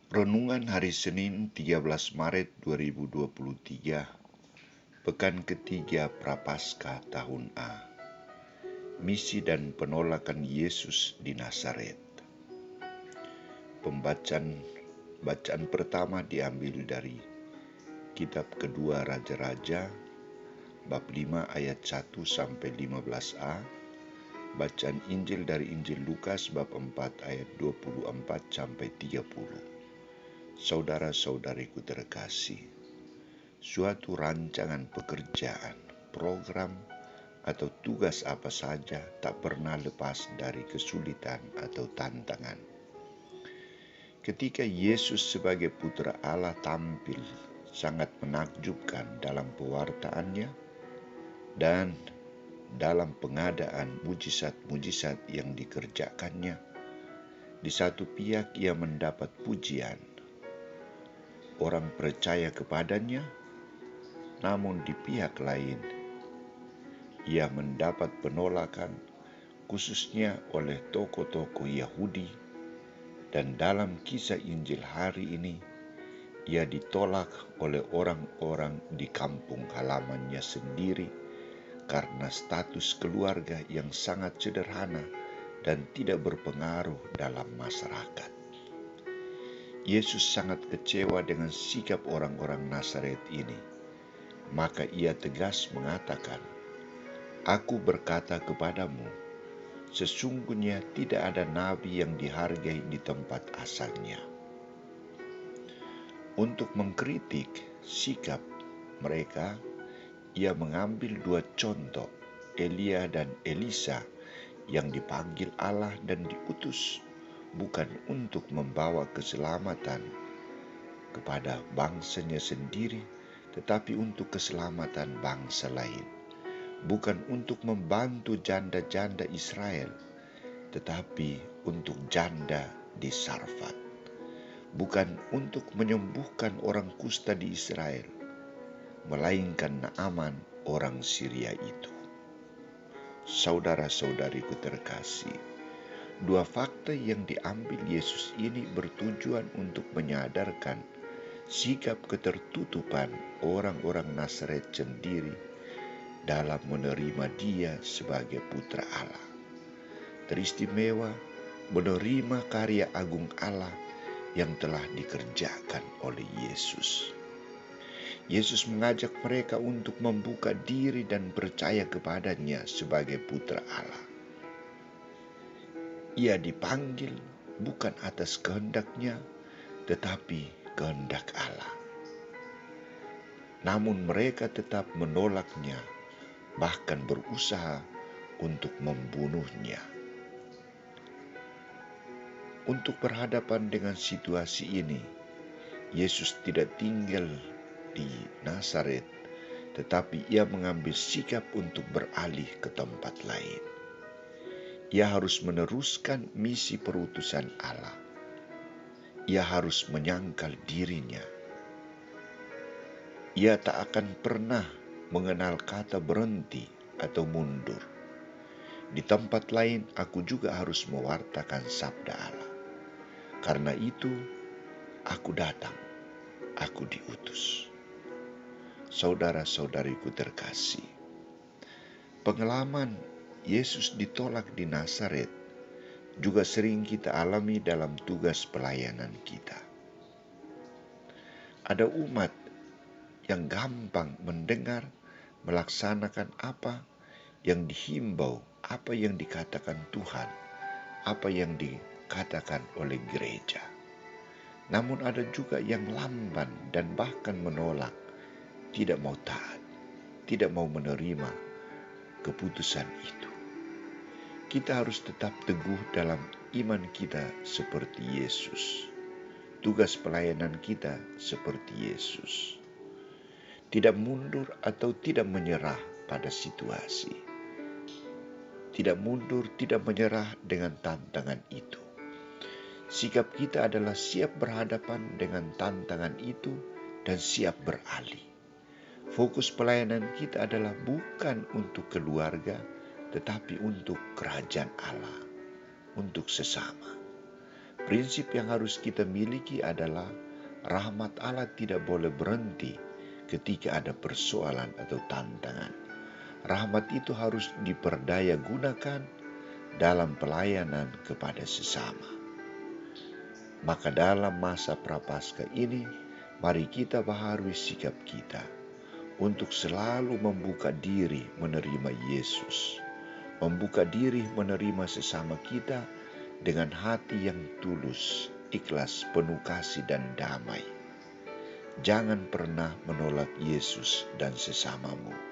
Renungan hari Senin 13 Maret 2023, Pekan ketiga Prapaskah tahun A. Misi dan penolakan Yesus di Nazaret. Bacaan pertama diambil dari Kitab Kedua Raja-Raja, bab 5 ayat 1 sampai 15a. Bacaan Injil dari Injil Lukas bab 4 ayat 24 sampai 30. Saudara-saudariku terkasih, suatu rancangan pekerjaan, program, atau tugas apa saja tak pernah lepas dari kesulitan atau tantangan. Ketika Yesus sebagai Putra Allah tampil sangat menakjubkan dalam pewartaannya dan dalam pengadaan mujizat-mujizat yang dikerjakannya, di satu pihak ia mendapat pujian. Orang percaya kepadanya, namun di pihak lain, ia mendapat penolakan khususnya oleh tokoh-tokoh Yahudi, dan dalam kisah Injil hari ini, ia ditolak oleh orang-orang di kampung halamannya sendiri karena status keluarga yang sangat sederhana dan tidak berpengaruh dalam masyarakat. Yesus sangat kecewa dengan sikap orang-orang Nazaret ini. Maka ia tegas mengatakan, "Aku berkata kepadamu, sesungguhnya tidak ada nabi yang dihargai di tempat asalnya." Untuk mengkritik sikap mereka, ia mengambil dua contoh, Elia dan Elisa, yang dipanggil Allah dan diutus bukan untuk membawa keselamatan kepada bangsanya sendiri, tetapi untuk keselamatan bangsa lain. Bukan untuk membantu janda-janda Israel, tetapi untuk janda di Sarfat. Bukan untuk menyembuhkan orang kusta di Israel, melainkan Naaman orang Syria itu. Saudara-saudariku terkasih, dua fakta yang diambil Yesus ini bertujuan untuk menyadarkan sikap ketertutupan orang-orang Nazaret sendiri dalam menerima Dia sebagai Putra Allah. Teristimewa menerima karya agung Allah yang telah dikerjakan oleh Yesus. Yesus mengajak mereka untuk membuka diri dan percaya kepadanya sebagai Putra Allah. Ia dipanggil bukan atas kehendaknya, tetapi kehendak Allah. Namun mereka tetap menolaknya, bahkan berusaha untuk membunuhnya. Untuk berhadapan dengan situasi ini, Yesus tidak tinggal di Nazaret, tetapi ia mengambil sikap untuk beralih ke tempat lain. Ia harus meneruskan misi perutusan Allah. Ia harus menyangkal dirinya. Ia tak akan pernah mengenal kata berhenti atau mundur. Di tempat lain aku juga harus mewartakan sabda Allah. Karena itu aku datang, aku diutus. Saudara-saudariku terkasih, pengalaman Yesus ditolak di Nazaret juga sering kita alami dalam tugas pelayanan kita. Ada umat yang gampang mendengar, melaksanakan apa yang dihimbau, apa yang dikatakan Tuhan, apa yang dikatakan oleh gereja. Namun ada juga yang lamban dan bahkan menolak, tidak mau taat, tidak mau menerima keputusan itu. Kita harus tetap teguh dalam iman kita seperti Yesus. Tugas pelayanan kita seperti Yesus. Tidak mundur atau tidak menyerah pada situasi. Tidak mundur, tidak menyerah dengan tantangan itu. Sikap kita adalah siap berhadapan dengan tantangan itu dan siap beralih. Fokus pelayanan kita adalah bukan untuk keluarga, tetapi untuk kerajaan Allah, untuk sesama. Prinsip yang harus kita miliki adalah rahmat Allah tidak boleh berhenti ketika ada persoalan atau tantangan. Rahmat itu harus diperdaya gunakan dalam pelayanan kepada sesama. Maka dalam masa Prapaskah ini, mari kita baharui sikap kita untuk selalu membuka diri menerima Yesus, membuka diri menerima sesama kita dengan hati yang tulus, ikhlas, penuh kasih dan damai. Jangan pernah menolak Yesus dan sesamamu.